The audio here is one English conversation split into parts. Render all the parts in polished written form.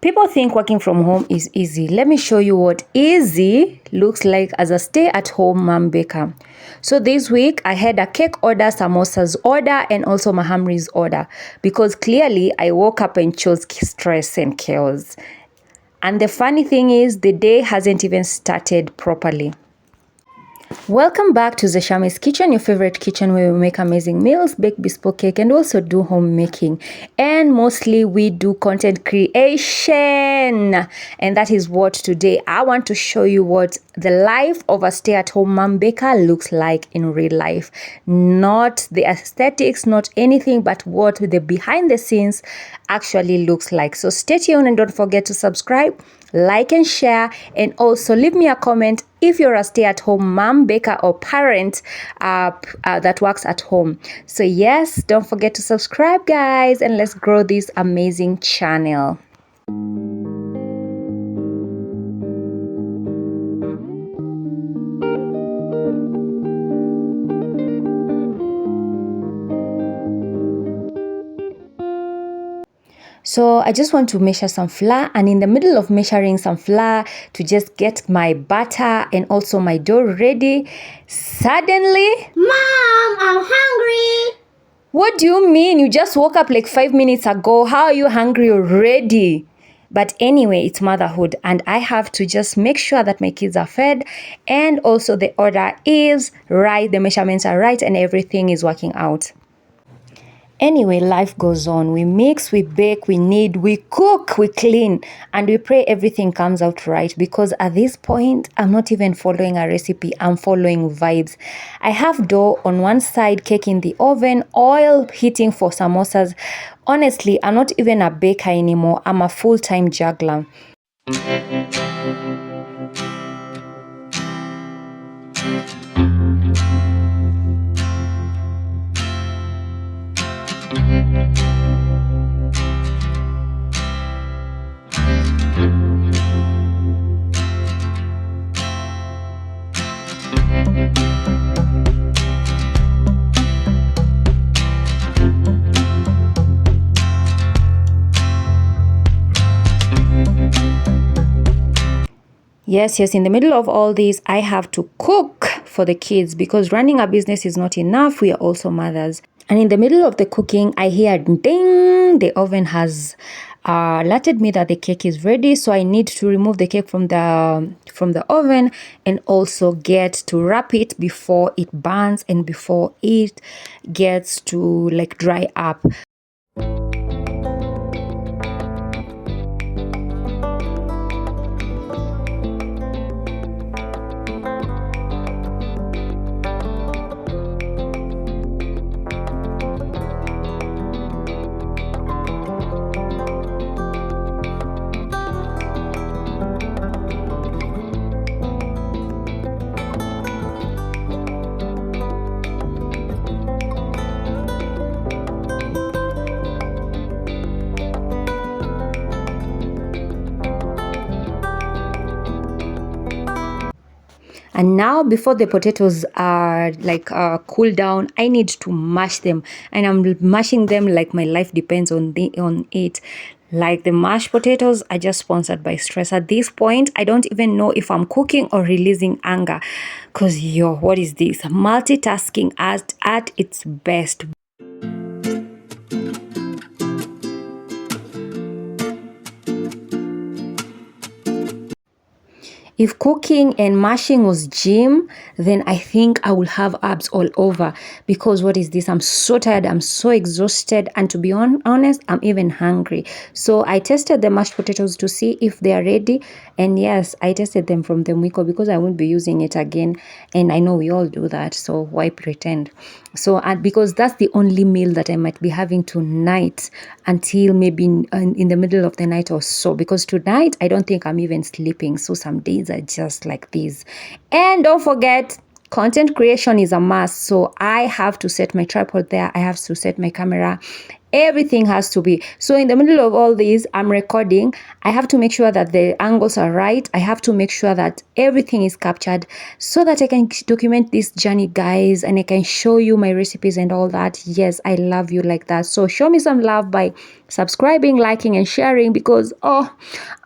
People think working from home is easy. Let me show you what easy looks like as a stay-at-home mom baker. So this week I had a cake order, samosas order, and also mahamris order because clearly I woke up and chose stress and chaos. And the funny thing is the day hasn't even started properly. Welcome back to Zeshami's Kitchen, your favorite kitchen where we make amazing meals, bake bespoke cake, and also do homemaking. And mostly we do content creation. And that is what today I want to show you what the life of a stay-at-home mom baker looks like in real life. Not the aesthetics, not anything, but what the behind the scenes actually looks like. So stay tuned and don't forget to subscribe, like and share, and also leave me a comment if you're a stay-at-home mom baker or parent that works at home. So yes, don't forget to subscribe, guys, and let's grow this amazing channel. So I just want to measure some flour, and in the middle of measuring some flour to just get my butter and also my dough ready, suddenly, Mom, I'm hungry. What do you mean? You just woke up like 5 minutes ago. How are you hungry already? But anyway, it's motherhood and I have to just make sure that my kids are fed and also the order is right, the measurements are right, and everything is working out. Anyway, life goes on. We mix, we bake, we knead, we cook, we clean, and we pray everything comes out right, because at this point, I'm not even following a recipe, I'm following vibes. I have dough on one side, cake in the oven, oil heating for samosas. Honestly, I'm not even a baker anymore, I'm a full-time juggler. Yes, in the middle of all this, I have to cook for the kids because running a business is not enough. We are also mothers. And in the middle of the cooking, I hear ding, the oven has alerted me that the cake is ready. So I need to remove the cake from the oven and also get to wrap it before it burns and before it gets to like dry up. And now before the potatoes are like cool down, I need to mash them, and I'm mashing them like my life depends on it. Like the mashed potatoes are just sponsored by stress. At this point, I don't even know if I'm cooking or releasing anger, because what is this? Multitasking at its best. If cooking and mashing was gym, then I think I will have abs all over, because what is this? I'm so tired, I'm so exhausted, and to be honest, I'm even hungry. So I tested the mashed potatoes to see if they are ready, and yes, I tested them from the Mwiko because I won't be using it again, and I know we all do that, so why pretend? So because that's the only meal that I might be having tonight until maybe in the middle of the night or so, because tonight I don't think I'm even sleeping. So some days are just like this. And don't forget, content creation is a must. So I have to set my tripod there, I have to set my camera, Everything has to be. So in the middle of all this, I'm recording. I have to make sure that the angles are right. I have to make sure that everything is captured so that I can document this journey, guys, and I can show you my recipes and all that. Yes, I love you like that. So show me some love by subscribing, liking, and sharing, because I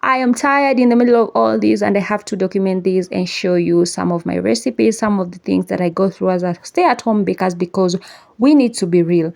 am tired in the middle of all this and I have to document this and show you some of my recipes, some of the things that I go through as a stay-at-home baker, because we need to be real.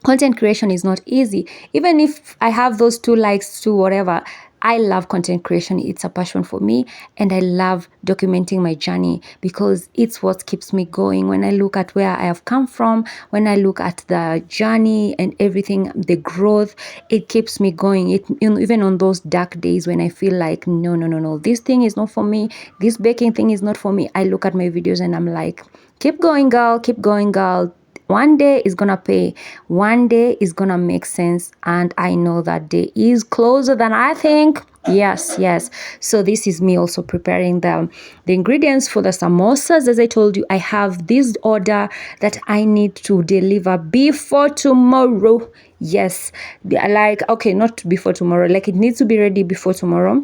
Content creation is not easy. Even if I have those 2 likes to whatever, I love content creation. It's a passion for me, and I love documenting my journey because it's what keeps me going. When I look at where I have come from, when I look at the journey and everything, the growth, it keeps me going. Even on those dark days when I feel like, no, this thing is not for me, this baking thing is not for me, I look at my videos and I'm like, keep going, girl, keep going, girl. One day is gonna pay. One day is gonna make sense, and I know that day is closer than I think. Yes. So this is me also preparing the ingredients for the samosas. As I told you, I have this order that I need to deliver before tomorrow. Yes, like, okay, not before tomorrow, like it needs to be ready before tomorrow,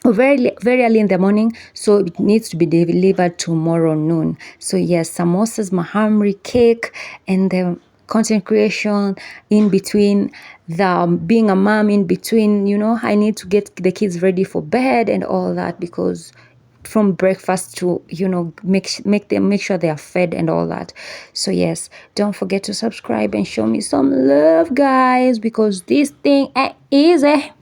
very early in the morning, so it needs to be delivered tomorrow noon. So yes, samosas, mahamri, cake, and the content creation in between, the being a mom in between, I need to get the kids ready for bed and all that, because from breakfast to make sure they are fed and all that. So yes, don't forget to subscribe and show me some love, guys, because this thing ain't easy.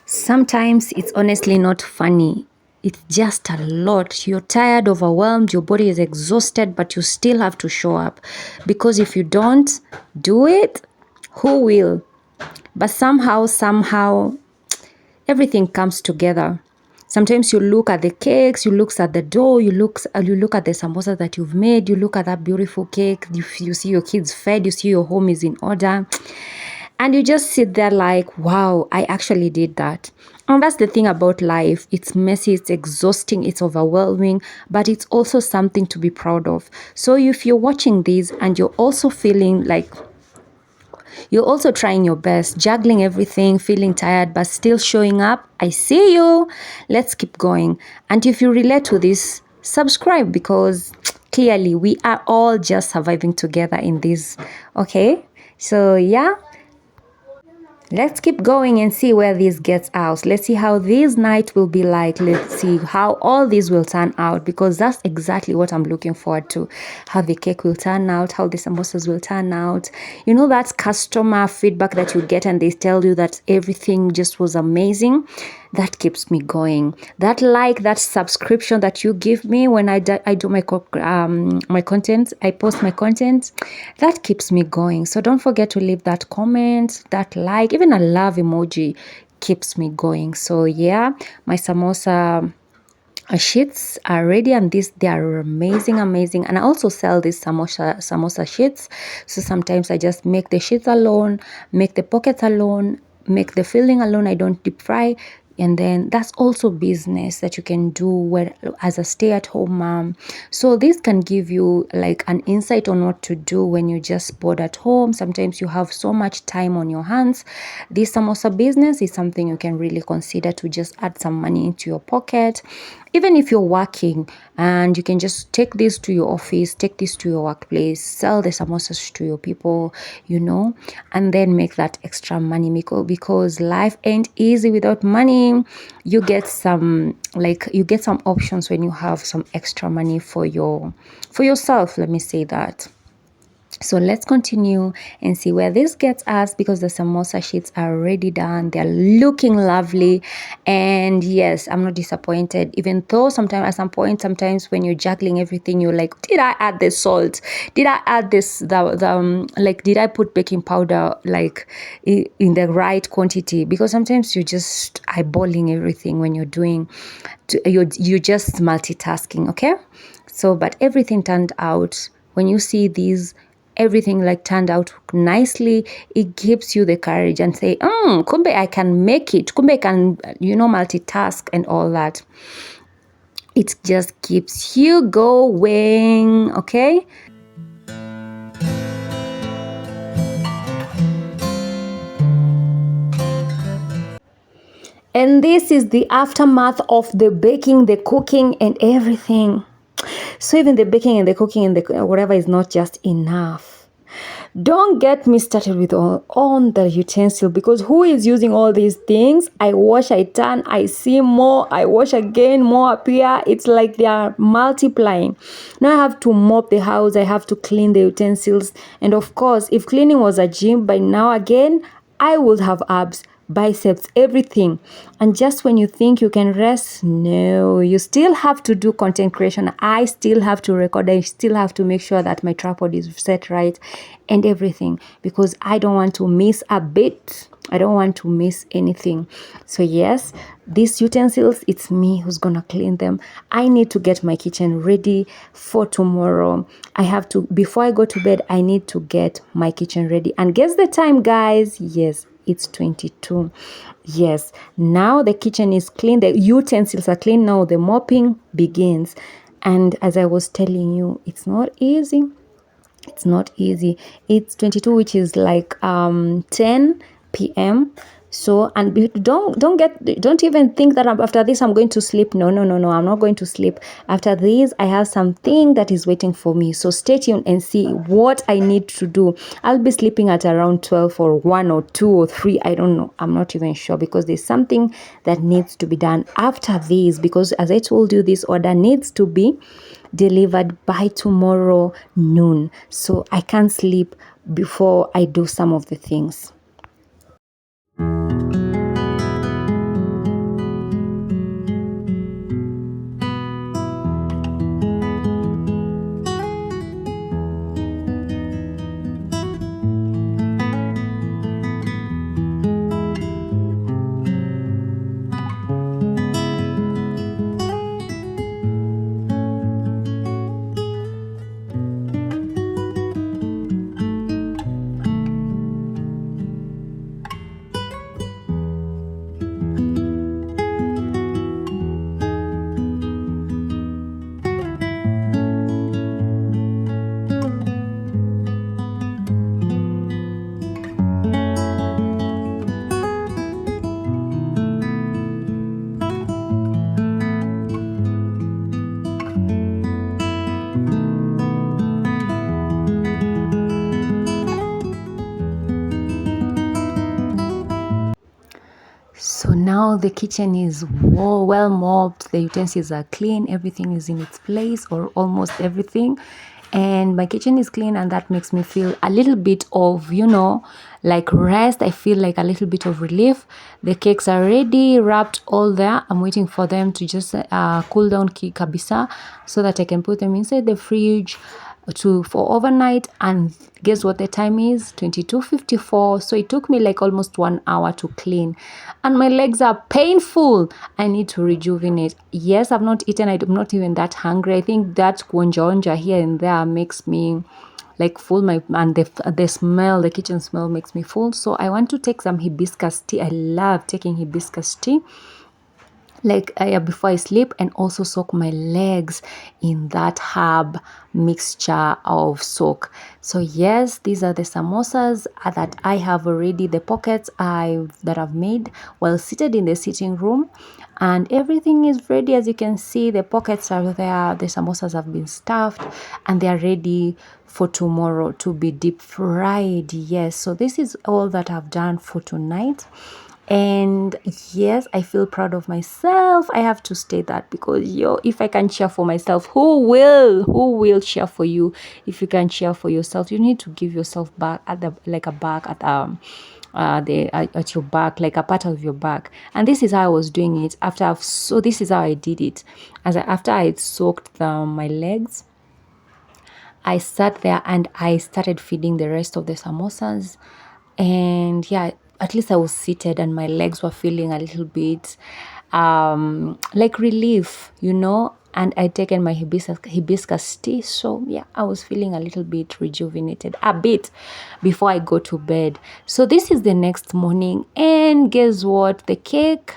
Sometimes it's honestly not funny. It's just a lot. You're tired, overwhelmed, your body is exhausted, but you still have to show up. Because if you don't do it, who will? But somehow, everything comes together. Sometimes you look at the cakes, you look at the dough, you look at the samosas that you've made, you look at that beautiful cake, you see your kids fed, you see your home is in order. And you just sit there like, wow, I actually did that. And that's the thing about life. It's messy, it's exhausting, it's overwhelming, but it's also something to be proud of. So if you're watching this and you're also feeling like you're also trying your best, juggling everything, feeling tired, but still showing up, I see you. Let's keep going. And if you relate to this, subscribe, because clearly we are all just surviving together in this. Okay? So yeah. Let's keep going and see where this gets out. Let's see how this night will be like. Let's see how all this will turn out, because that's exactly what I'm looking forward to. How the cake will turn out, how the samosas will turn out. That's customer feedback that you get and they tell you that everything just was amazing. That keeps me going. That subscription that you give me when I do my content, I post my content, that keeps me going. So don't forget to leave that comment, that like, even a love emoji keeps me going. So yeah, my samosa sheets are ready, and they are amazing, and I also sell these samosa sheets. So sometimes I just make the sheets alone, make the pockets alone, make the filling alone. I don't deep fry. and then that's also business that you can do where as a stay-at-home mom. So this can give you like an insight on what to do when you're just bored at home. Sometimes you have so much time on your hands. This samosa business is something you can really consider to just add some money into your pocket. Even if you're working, and you can just take this to your office, take this to your workplace, sell the samosas to your people, and then make that extra money, because life ain't easy without money. You get some options when you have some extra money for yourself, let me say that. So let's continue and see where this gets us, because the samosa sheets are already done. They're looking lovely. And yes, I'm not disappointed, even though sometimes when you're juggling everything, you're like, did I add the salt? Did I add this, did I put baking powder in the right quantity? Because sometimes you're just eyeballing everything when you're you're just multitasking, okay? So, but everything turned out, when you see these, everything turned out nicely, it gives you the courage and say, kumbe I can make it, kumbe I can, multitask and all that. It just keeps you going, okay? And this is the aftermath of the baking, the cooking, and everything. So even the baking and the cooking and the whatever is not just enough. Don't get me started with on the utensil, because who is using all these things? I wash, I turn, I see more, I wash again, more appear. It's like they are multiplying. Now I have to mop the house, I have to clean the utensils. And of course, if cleaning was a gym, by now again, I would have abs, biceps, everything. And just when you think you can rest, no, you still have to do content creation. I still have to record. I still have to make sure that my tripod is set right and everything, because I don't want to miss a bit. I don't want to miss anything. So yes, these utensils, it's me who's gonna clean them. I need to get my kitchen ready for tomorrow. Before I go to bed, I need to get my kitchen ready. And guess the time, guys? Yes, it's 22. Yes, now the kitchen is clean, the utensils are clean. Now the mopping begins. And as I was telling you, it's not easy. It's not easy. It's 22, which is 10 p.m. So, and don't even think that after this I'm going to sleep. No, I'm not going to sleep. After this, I have something that is waiting for me. So stay tuned and see what I need to do. I'll be sleeping at around 12 or 1 or 2 or 3. I don't know. I'm not even sure, because there's something that needs to be done after this, because as I told you, this order needs to be delivered by tomorrow noon. So I can't sleep before I do some of the things. So now the kitchen is well mopped, the utensils are clean, everything is in its place, or almost everything. And my kitchen is clean, and that makes me feel a little bit of, rest. I feel like a little bit of relief. The cakes are ready, wrapped all there. I'm waiting for them to just cool down kabisa, so that I can put them inside the fridge for overnight. And guess what the time is? 22:54. So it took me almost 1 hour to clean, and my legs are painful. I need to rejuvenate. Yes, I've not eaten. I'm not even that hungry. I think that onja here and there makes me full. And the smell, the kitchen smell makes me full. So I want to take some hibiscus tea. I love taking hibiscus tea. like before I sleep, and also soak my legs in that herb mixture of soak. So yes, these are the samosas that I have already, the pockets that I've made while seated in the sitting room, and everything is ready. As you can see, the pockets are there, the samosas have been stuffed, and they are ready for tomorrow to be deep fried. Yes, so this is all that I've done for tonight. And yes, I feel proud of myself. I have to state that, because if I can cheer for myself, who will cheer for you? If you can cheer for yourself, you need to give yourself back at the like a back at at your back, like a part of your back. And this is how I was doing it so this is how I did it. After I had soaked my legs, I sat there and I started feeding the rest of the samosas. And yeah, at least I was seated and my legs were feeling a little bit like relief, And I'd taken my hibiscus tea. So yeah, I was feeling a little bit rejuvenated, a bit, before I go to bed. So this is the next morning. And guess what? The cake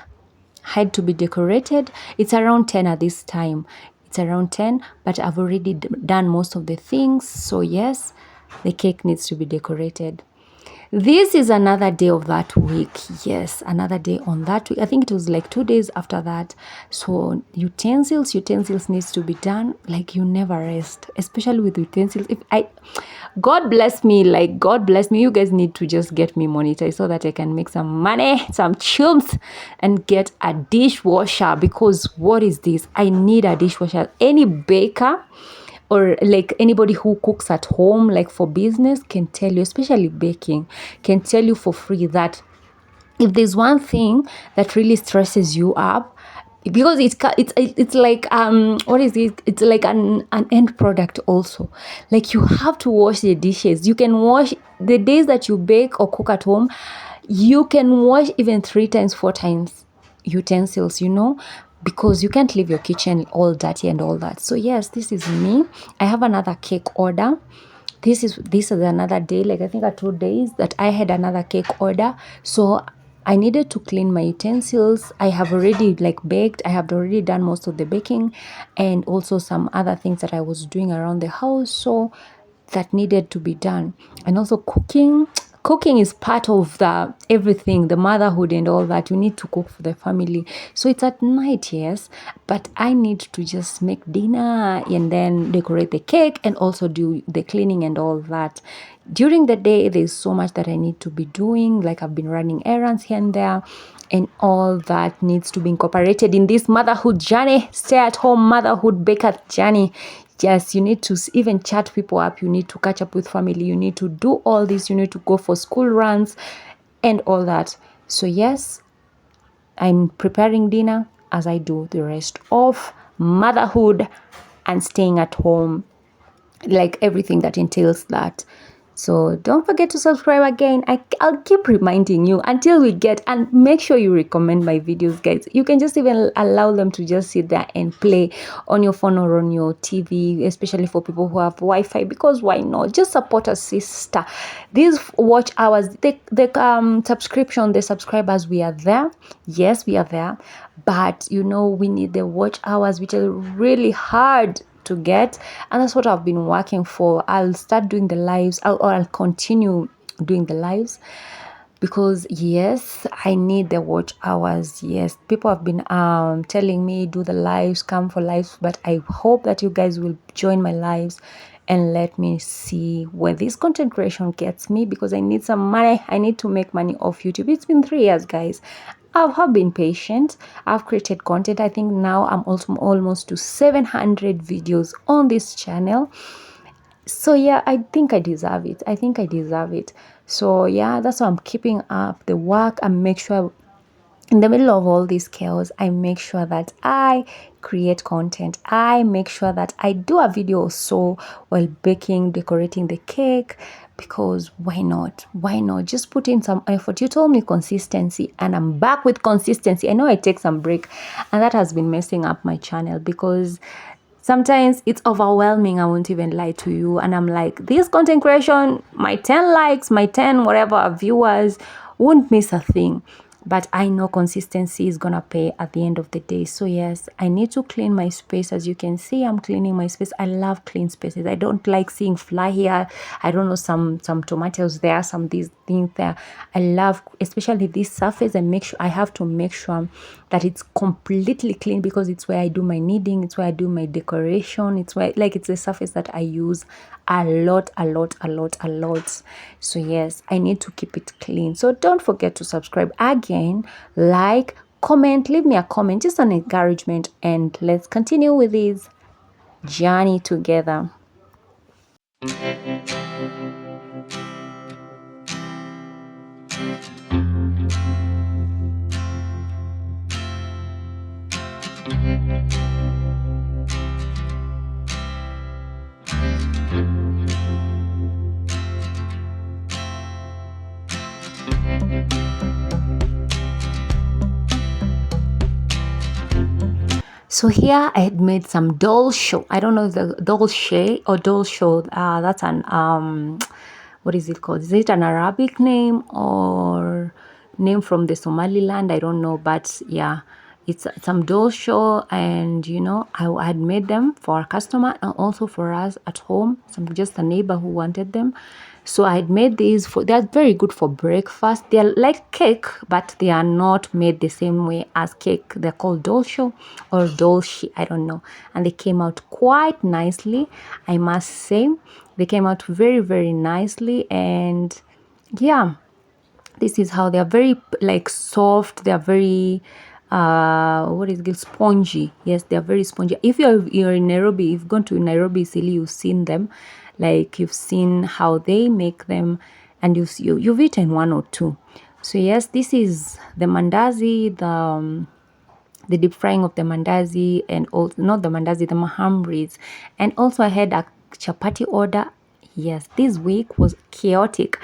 had to be decorated. It's around 10 at this time. It's around 10, but I've already done most of the things. So yes, the cake needs to be decorated. This is another day of that week. Yes, another day on that week. I think it was like 2 days after that. So utensils needs to be done. Like, you never rest, especially with utensils. God bless me, you guys need to just get me monetized so that I can make some money, some chumps, and get a dishwasher. Because what is this? I need a dishwasher. Any baker or like anybody who cooks at home, like for business, can tell you, especially baking, can tell you for free that if there's one thing that really stresses you up, because it's like what is it? It's like an end product also. Like, you have to wash the dishes. You can wash the days that you bake or cook at home. You can wash even 3 times, 4 times utensils, because you can't leave your kitchen all dirty and all that. So yes, this is me. I have another cake order. This is another day, like I think 2 days that I had another cake order. So I needed to clean my utensils. I have already baked. I have already done most of the baking, and also some other things that I was doing around the house. So that needed to be done. And also cooking is part of the everything, the motherhood and all that. You need to cook for the family. So it's at night, yes, but I need to just make dinner and then decorate the cake and also do the cleaning and all that. During the day, there's so much that I need to be doing. Like, I've been running errands here and there, and all that needs to be incorporated in this motherhood journey, stay at home motherhood baker journey. Yes, you need to even chat people up. You need to catch up with family. You need to do all this. You need to go for school runs and all that. So yes, I'm preparing dinner as I do the rest of motherhood and staying at home, like everything that entails that. So don't forget to subscribe again. I'll keep reminding you until we get, and make sure you recommend my videos, guys. You can just even allow them to just sit there and play on your phone or on your TV, especially for people who have Wi-Fi, because why not? Just support a sister. These watch hours, the subscription, the subscribers, we are there. Yes, we are there. But we need the watch hours, which are really hard to get, and that's what I've been working for. I'll start doing the lives, I'll continue doing the lives, because yes, I need the watch hours. Yes, people have been telling me, do the lives, come for lives, but I hope that you guys will join my lives and let me see where this content creation gets me, because I need some money. I need to make money off YouTube. It's been 3 years, guys. I've been patient. I've created content. I think now I'm also almost to 700 videos on this channel. So yeah, I think I deserve it. So yeah, that's why I'm keeping up the work and make sure in the middle of all this chaos, I make sure that I create content. I make sure that I do a video or so while baking, decorating the cake, because why not? Why not? Just put in some effort. You told me consistency, and I'm back with consistency. I know I take some break, and that has been messing up my channel, because sometimes it's overwhelming. I won't even lie to you. And I'm like, this content creation, my 10 likes, my 10 whatever viewers, won't miss a thing. but I know consistency is gonna pay at the end of the day. So yes, I need to clean my space. As you can see, I'm cleaning my space. I love clean spaces. I don't like seeing fly here. I don't know, some tomatoes there, some these things there. I love, especially this surface, and I have to make sure that it's completely clean, because it's where I do my kneading, it's where I do my decoration, it's where, like, it's a surface that I use a lot. So yes, I need to keep it clean. So don't forget to subscribe again, like, comment, leave me a comment, just an encouragement, and let's continue with this journey together. So here I had made some dolce. I don't know if the dolce or dolce, that's an what is it called? Is it an Arabic name or name from the Somaliland? I don't know, but yeah, it's some dolce, and you know, I had made them for a customer and also for us at home. Just a neighbor who wanted them. So I had made these they're very good for breakfast. They're like cake, but they are not made the same way as cake. They're called dolce or dolce, I don't know. And they came out quite nicely, I must say. They came out very nicely, and yeah, this is how they are. Very like soft, they are very what is it, spongy. Yes, they are very spongy. If you're in Nairobi, if you've gone to Nairobi City, you've seen them, like you've seen how they make them, and you've eaten one or two. So yes, this is the mandazi, the deep frying of the mandazi, and also not the mandazi, the mahamris. And also I had a chapati order. Yes, this week was chaotic.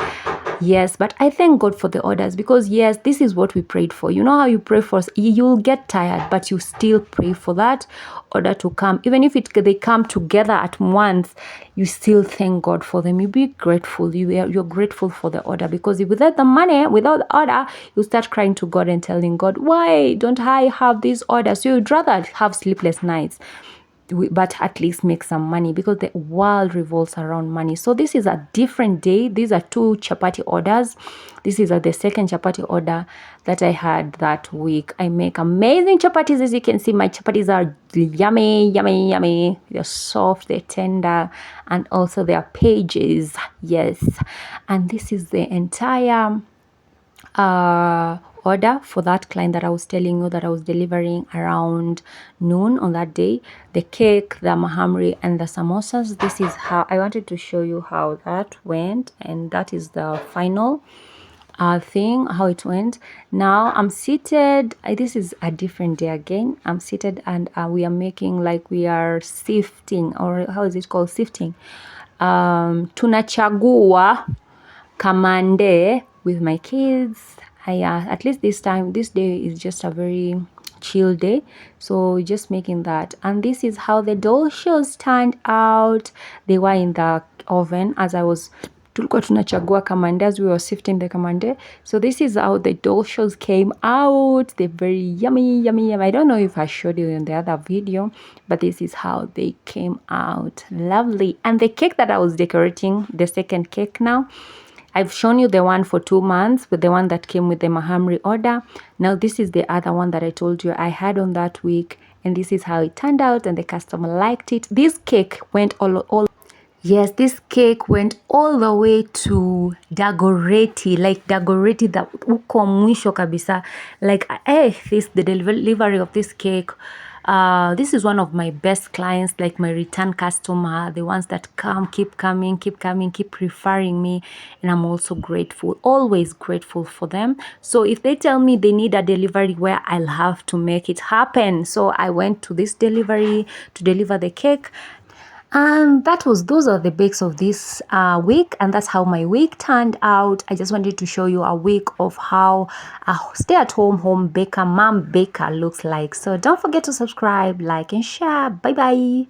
Yes, but I thank God for the orders, because yes, this is what we prayed for. You know how you pray for, you'll get tired, but you still pray for that order to come. Even if they come together at once, you still thank God for them. You be grateful. You're grateful for the order, because if without the money, without the order, you start crying to God and telling God, why don't I have this order? So you'd rather have sleepless nights, but at least make some money, because the world revolves around money. So this is a different day. These are two chapati orders. This is the second chapati order that I had that week. I make amazing chapatis. As you can see, my chapatis are yummy. They're soft, they're tender, and also they're pages. Yes, and this is the entire order for that client that I was telling you that I was delivering around noon on that day. The cake, the mahamri, and the samosas. This is how I wanted to show you how that went, and that is the final thing, how it went. Now I'm seated. This is a different day again. I'm seated, and we are making, like, we are sifting, or how is it called, sifting. Tunachagua kamande with my kids. At least this day is just a very chill day, so just making that. And this is how the dolcios turned out. They were in the oven as I was tulikuwa tunachagua kamande as we were sifting the kamande. So this is how the dolcios came out. They're very yummy. I don't know if I showed you in the other video, but this is how they came out. Lovely. And the cake that I was decorating, the second cake now, I've shown you the one for 2 months, with the one that came with the mahamri order. Now this is the other one that I told you I had on that week, and this is how it turned out, and the customer liked it. This cake went Yes, this cake went all the way to Dagoretti, like Dagoretti, the uko mwisho kabisa. Like, the delivery of this cake. This is one of my best clients, like my return customer, the ones that keep coming, keep referring me, and I'm also grateful, always grateful for them. So if they tell me they need a delivery where, I'll have to make it happen. So I went to this delivery to deliver the cake. And those are the bakes of this week, and that's how my week turned out. I just wanted to show you a week of how a stay-at-home home baker, Mum Baker, looks like. So don't forget to subscribe, like, and share. Bye bye.